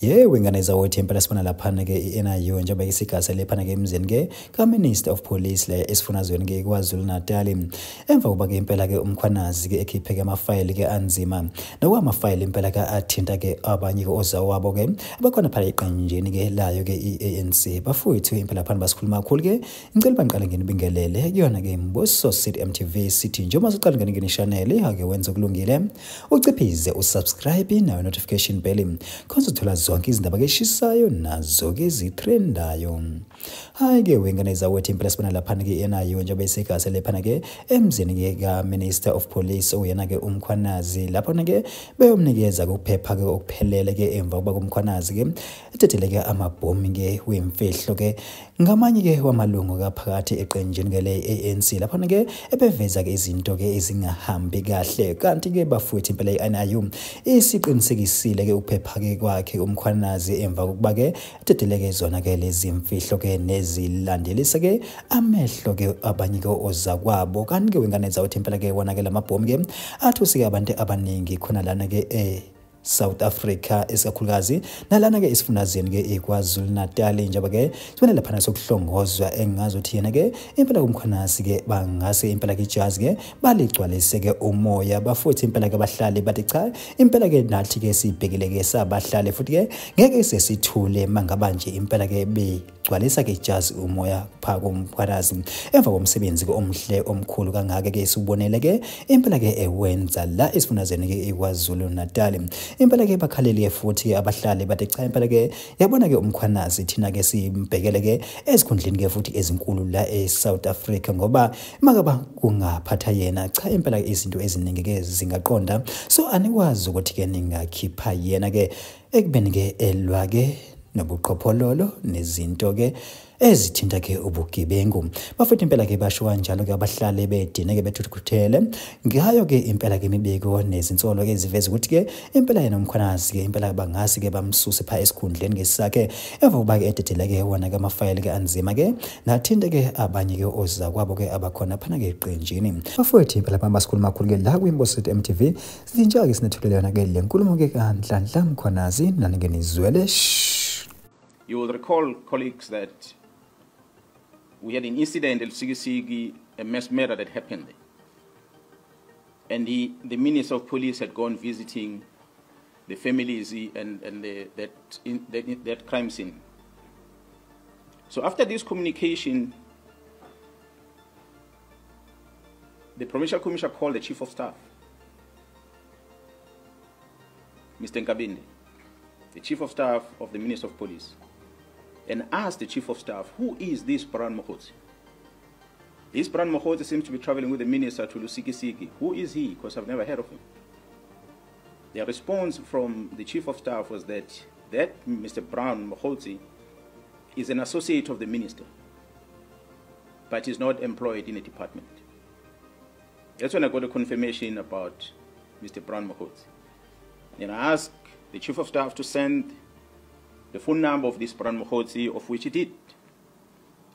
Wengane zawuthi impela sibona laphana ke i-NIU njengoba isigasele laphana ke emzini ke ka-Minister of Police le esifundazweni ke KwaZulu Natal. Emva kokuba ke impela ke uMkhwanazi ke ekhiphe ke amafayili ke anzima nokwamafayili impela ke athinta ke abanye ke ozawabo ke abakhona phela iqenjini ke layo ke i-ANC bafowethu impela phana basikhuluma kakhulu ke ngicela banqale nginibingelele kuyona ke Mbuso City MTV City njengoba siqala ngene channel ake wenza kulungile uciphize usubscribe nayo notification bell khonza uthola zonke izindaba keshisayo nazo ke zitrendayo. Hayi ke wengane zawuthi impela sibona laphana ke NIU njengoba isigasele laphana ke emzini ke ka Minister of Police oyena ke uMkhwanazi lapho ke beyomnikeza ukuphepha ke okuphelele ke emva kuba uMkhwanazi ke ethethele ke amabhomu ke wemfihlo ke ngamanye ke wamalungu kaphakathi eqenjini ke le ANC lapho ke ebeveza ke izinto ke ezingahambi kahle kanti ke bafowethu impela iNIU isiqinisekisile ke ukuphepha ke kwakhe uMkhwanazi emva kokuba ke ethethele ke zona ke lezi mfihlo ke nezilandelisa ke amehlo ke abanye ke ozakwabo kanti ke wengane zawuthi impela ke wona ke lamabhomu ke athusike abantu abaningi khona lana ke South Africa esikakhulukazi nalana ke isifundazweni ke eKwaZulu Natal njengoba ke sibone lapha sokuhlongozwa engazothi yena ke impela uMkhwanazi ke bangase impela ke ijazi ke baligcwalise ke umoya bafuthi impela ke bahlali bathi cha impela ke nathi ke sibhekile ke sabahlali futhi ke ngeke sesithule mangabanje impela ke begcwalisa ke ijazi umoya phaka koMkhwanazi emva komsebenzi ke omhle omkhulu kangaka ke sibonele ke impela ke ewenza la isifundazweni ke eKwaZulu Natal. Impela ke bakhaleliye futhi abahlali bathi cha impela ke yabona ke uMkhwanazi thina ke simbhekele ke ezikhundleni ke futhi ezinkulu la eSouth Africa ngoba makaba kungaphatha yena cha impela izinto eziningi ke zingaqonda so anikwazi ukuthi ke ningakhipha yena ke ekubeni ke elwa ke nobuqhophololo nezinto ke ezithinta ke ubugebengu bafethu impela ke basho kanjalo ke abahlali bedine ke bethuthukuthele ngayo ke impela ke imibiko nezinsolo ke ziveza ukuthi ke impela yena uMkhwanazi ke impela bangasi ke bamsuse pha esikhundleni ngesakhe emva kuba ke ededela ke wona ke amafayili ke anzima ke nathinte ke abanye ke ozakwabo ke abakhona phana ke eqenjini bafethu impela basikhuluma kakhulu ke la kwiMbuso MTV sinjalo ke sinethulele yona ke le nkulumo ke kaNhlanhla Mkhwanazi nanike nizwele. You will recall, colleagues, that we had an incident at Sigisigi, a mass murder that happened there. And the Minister of Police had gone visiting the families and that crime scene. So after this communication, the Provincial Commissioner called the Chief of Staff, Mr. Nkabinde, the Chief of Staff of the Minister of Police, and asked the Chief of Staff, who is this Bhom? This Bhom seems to be traveling with the minister to Lusikisiki. Who is he? Because I've never heard of him. The response from the Chief of Staff was that Mr. Bhom is an associate of the minister, but is not employed in a department. That's when I got a confirmation about Mr. Bhom. And I asked the Chief of Staff to send the phone number of this Bhom, of which he did.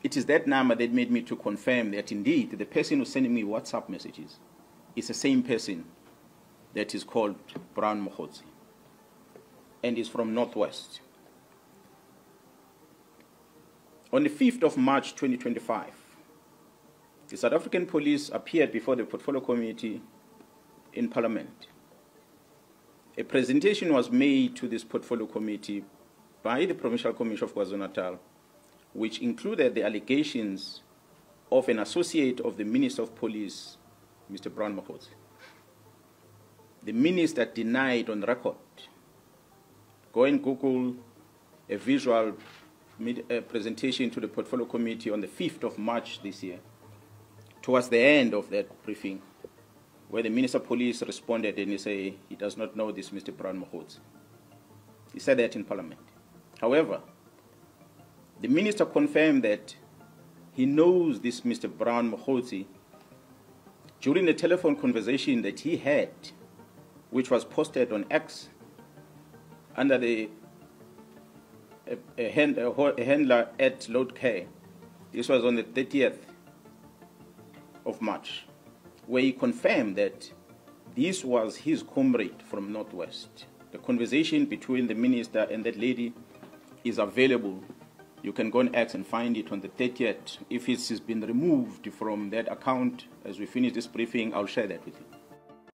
It is that number that made me to confirm that indeed the person who's sending me WhatsApp messages is the same person that is called Bhom and is from Northwest. On the 5th of March 2025, the South African police appeared before the Portfolio Committee in Parliament. A presentation was made to this Portfolio Committee by the Provincial Commissioner of KwaZulu-Natal, which included the allegations of an associate of the Minister of Police, Mr. Bhom. The minister denied on record. Go and Google a visual presentation to the Portfolio Committee on the 5th of March this year, towards the end of that briefing, where the Minister of Police responded and he said he does not know this Mr. Bhom. He said that in Parliament. However, the minister confirmed that he knows this Mr. Bhom during the telephone conversation that he had, which was posted on X under the handler at Load Care. This was on the 30th of March, where he confirmed that this was his comrade from Northwest, The conversation between the minister and that lady is available. You can go on X and find it on the 30th. If it has been removed from that account as we finish this briefing, I'll share that with you.